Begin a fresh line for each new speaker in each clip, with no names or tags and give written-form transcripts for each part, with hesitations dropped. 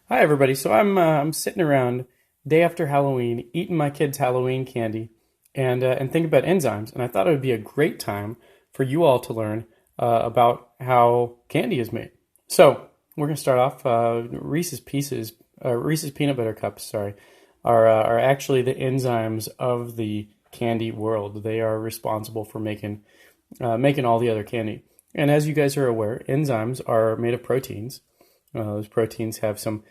Hi everybody. So I'm sitting around day after Halloween, eating my kids' Halloween candy, and thinking about enzymes. And I thought it would be a great time for you all to learn about how candy is made. So we're gonna start off. Reese's Pieces, Reese's peanut butter cups, sorry, are actually the enzymes of the candy world. They are responsible for making all the other candy. And as you guys are aware, enzymes are made of proteins. Those proteins have some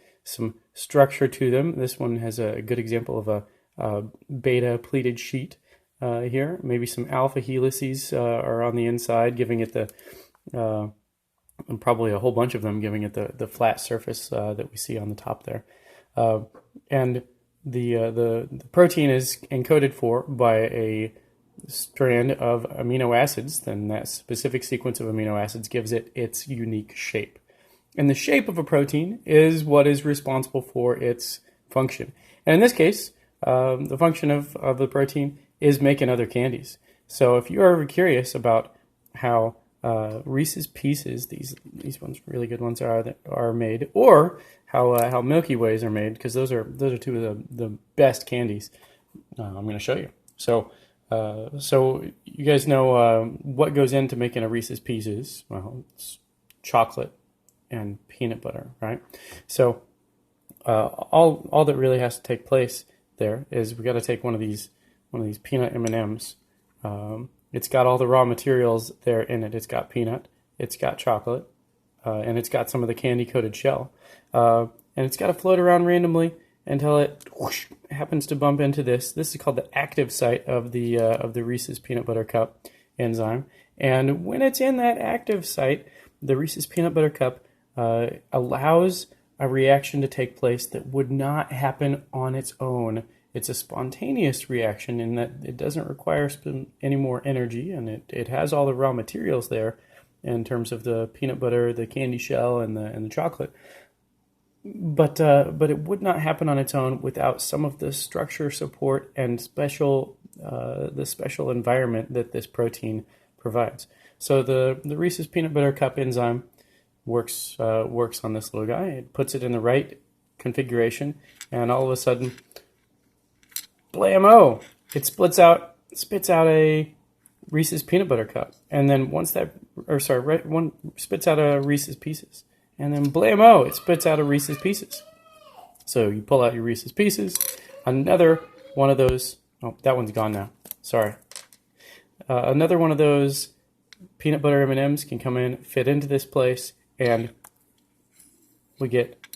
structure to them. This one has a good example of a beta pleated sheet here. Maybe some alpha helices are on the inside, giving it uh, and probably a whole bunch of them, giving it the flat surface that we see on the top there. Uh, and the protein is encoded for by a strand of amino acids. Then that specific sequence of amino acids gives it its unique shape. And the shape of a protein is what is responsible for its function. And in this case, the function of the protein is making other candies. So if you're ever curious about how Reese's Pieces, these ones, really good ones, are made, or how Milky Ways are made, because those are two of the best candies, I'm going to show you. So you guys know what goes into making a Reese's Pieces? Well, it's chocolate and peanut butter, right? So all that really has to take place there is we got to take one of these peanut M&Ms. It's got all the raw materials there in it. It's got peanut, it's got chocolate, and it's got some of the candy coated shell, and it's got to float around randomly until it whoosh, happens to bump into this. This is called the active site of the Reese's peanut butter cup enzyme, and when it's in that active site, the Reese's peanut butter cup allows a reaction to take place that would not happen on its own. It's a spontaneous reaction in that it doesn't require any more energy, and it has all the raw materials there in terms of the peanut butter, the candy shell, and the chocolate. But it would not happen on its own without some of the structure, support, and the special environment that this protein provides. So the Reese's peanut butter cup enzyme works on this little guy. It puts it in the right configuration, and all of a sudden, blammo! It spits out a Reese's peanut butter cup, and then one spits out a Reese's Pieces, and then blammo! It spits out a Reese's Pieces. So you pull out your Reese's Pieces, another one of those. Oh, that one's gone now. Sorry. Another one of those peanut butter M&Ms can come in, fit into this place, and we get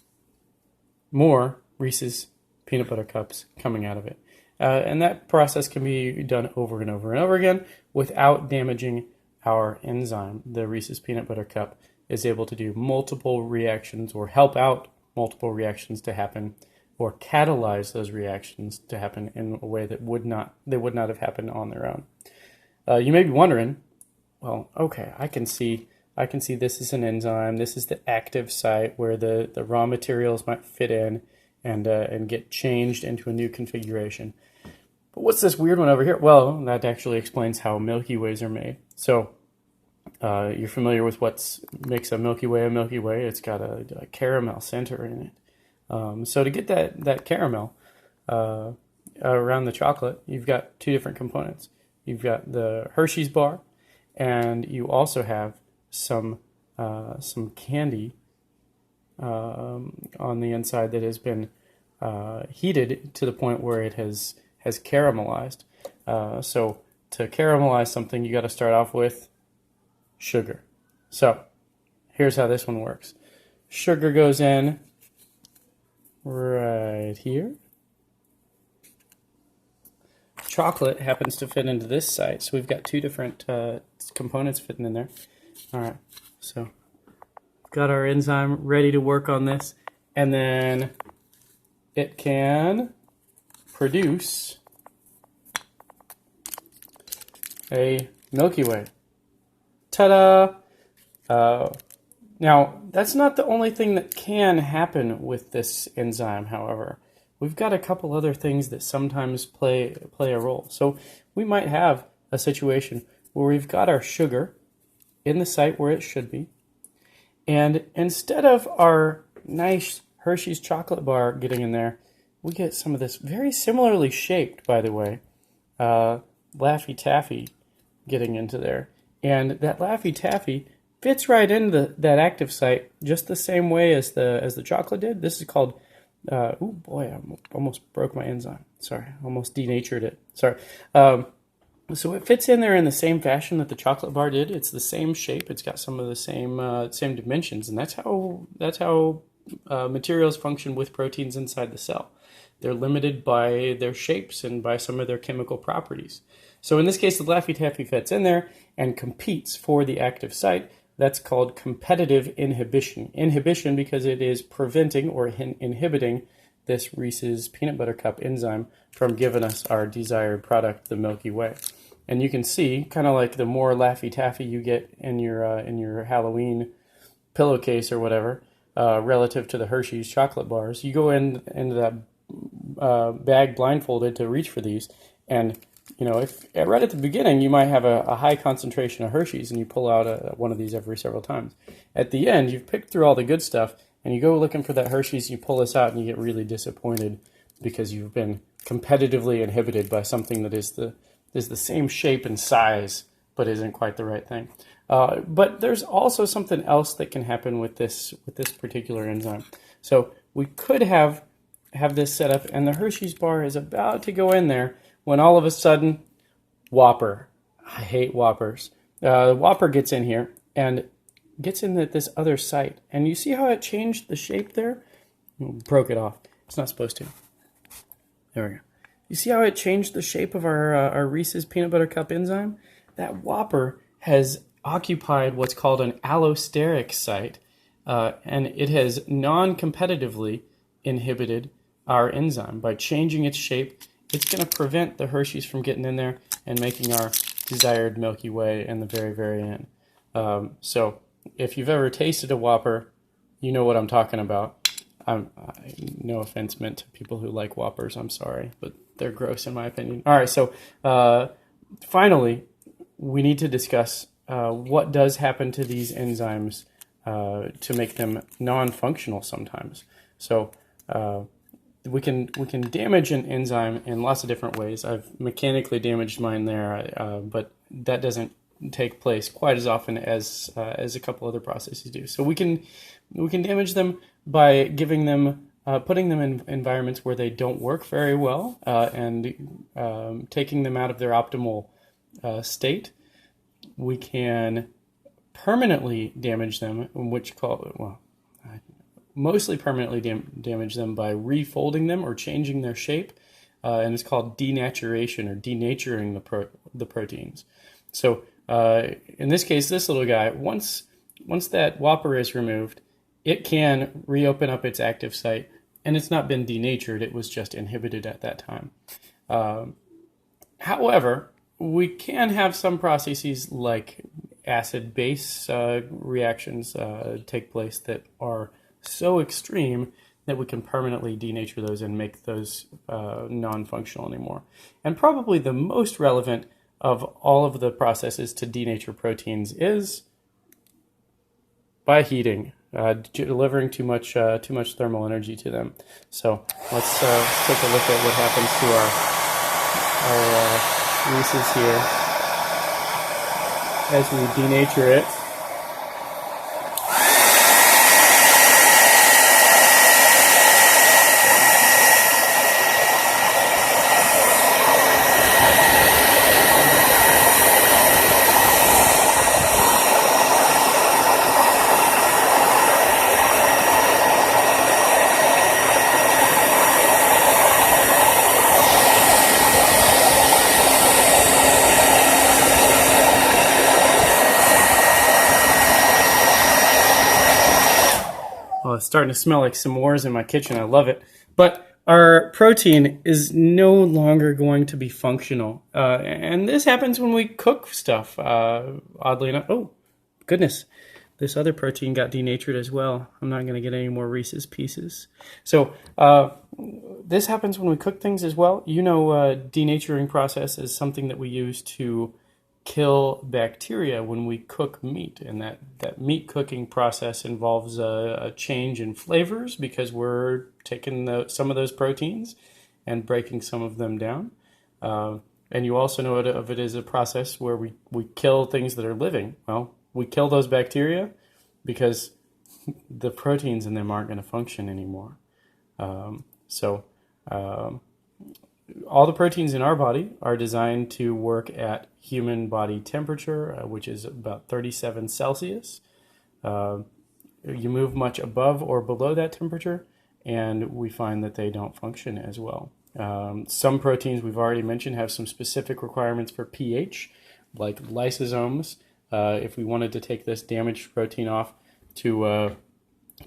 more Reese's peanut butter cups coming out of it. And that process can be done over and over and over again without damaging our enzyme. The Reese's peanut butter cup is able to do multiple reactions or help out multiple reactions to happen or catalyze those reactions to happen in a way that would not have happened on their own. You may be wondering, well, okay, I can see this is an enzyme. This is the active site where the raw materials might fit in and get changed into a new configuration. But what's this weird one over here? Well, that actually explains how Milky Ways are made. So you're familiar with what makes a Milky Way a Milky Way. It's got a caramel center in it. So to get that caramel around the chocolate, you've got two different components. You've got the Hershey's bar, and you also have some candy on the inside that has been heated to the point where it has caramelized. So to caramelize something, you got to start off with sugar. So here's how this one works. Sugar goes in right here. Chocolate happens to fit into this site, so we've got two different components fitting in there. All right, so we've got our enzyme ready to work on this, and then it can produce a Milky Way. Ta-da! Now, that's not the only thing that can happen with this enzyme, however. We've got a couple other things that sometimes play a role. So we might have a situation where we've got our sugar in the site where it should be, and instead of our nice Hershey's chocolate bar getting in there, we get some of this very similarly shaped, by the way, Laffy Taffy getting into there. And that Laffy Taffy fits right into that active site just the same way as the chocolate did. This is called, oh boy, I almost broke my enzyme. Sorry, almost denatured it. Sorry. So it fits in there in the same fashion that the chocolate bar did. It's the same shape. It's got some of the same dimensions, and that's how materials function with proteins inside the cell. They're limited by their shapes and by some of their chemical properties. So in this case, the Laffy Taffy fits in there and competes for the active site. That's called competitive inhibition. Inhibition because it is preventing or inhibiting this Reese's peanut butter cup enzyme from giving us our desired product, the Milky Way. And you can see, kind of like the more Laffy Taffy you get in your Halloween pillowcase or whatever, relative to the Hershey's chocolate bars, you go into that bag blindfolded to reach for these, and if right at the beginning you might have a high concentration of Hershey's, and you pull out one of these every several times. At the end, you've picked through all the good stuff, and you go looking for that Hershey's, you pull this out, and you get really disappointed because you've been competitively inhibited by something that is the same shape and size, but isn't quite the right thing. But there's also something else that can happen with this particular enzyme. So we could have this set up, and the Hershey's bar is about to go in there when all of a sudden, Whopper. I hate Whoppers. The Whopper gets in here and gets in this other site. And you see how it changed the shape there? Broke it off. It's not supposed to. There we go. You see how it changed the shape of our Reese's peanut butter cup enzyme? That Whopper has occupied what's called an allosteric site, and it has non-competitively inhibited our enzyme. By changing its shape, it's going to prevent the Hershey's from getting in there and making our desired Milky Way in the very, very end. So if you've ever tasted a Whopper, you know what I'm talking about. No offense meant to people who like Whoppers, I'm sorry, but they're gross in my opinion. All right, so finally, we need to discuss what does happen to these enzymes to make them non-functional sometimes. So we can damage an enzyme in lots of different ways. I've mechanically damaged mine there, but that doesn't take place quite as often as a couple other processes do. So we can damage them by giving them putting them in environments where they don't work very well and taking them out of their optimal state. We can permanently damage them, mostly permanently damage them by refolding them or changing their shape, and it's called denaturation or denaturing the proteins. So in this case, this little guy, once that Whopper is removed, it can reopen up its active site, and it's not been denatured, it was just inhibited at that time. However, we can have some processes like acid-base reactions take place that are so extreme that we can permanently denature those and make those non-functional anymore. And probably the most relevant of all of the processes to denature proteins is by heating, delivering too much thermal energy to them. So let's take a look at what happens to our Reese's here as we denature it. Oh, it's starting to smell like s'mores in my kitchen. I love it. But our protein is no longer going to be functional. And this happens when we cook stuff, oddly enough. Oh, goodness. This other protein got denatured as well. I'm not going to get any more Reese's Pieces. So this happens when we cook things as well. Denaturing process is something that we use to kill bacteria when we cook meat. And that meat cooking process involves a change in flavors because we're taking some of those proteins and breaking some of them down. And you also know of it as a process where we kill things that are living. Well, we kill those bacteria because the proteins in them aren't going to function anymore. So all the proteins in our body are designed to work at human body temperature, which is about 37 Celsius. You move much above or below that temperature, and we find that they don't function as well. Some proteins we've already mentioned have some specific requirements for pH, like lysosomes. If we wanted to take this damaged protein off to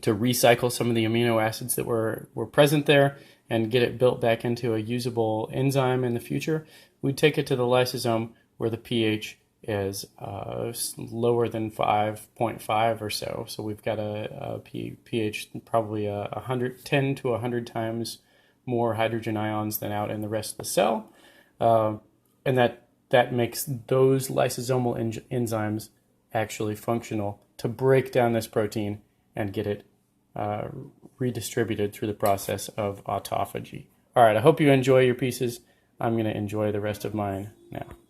recycle some of the amino acids that were present there and get it built back into a usable enzyme in the future, we'd take it to the lysosome where the pH is lower than 5.5 or so. So we've got a pH probably 10 to 100 times more hydrogen ions than out in the rest of the cell. And that makes those lysosomal enzymes actually functional to break down this protein and get it redistributed through the process of autophagy. All right, I hope you enjoy your pieces. I'm going to enjoy the rest of mine now.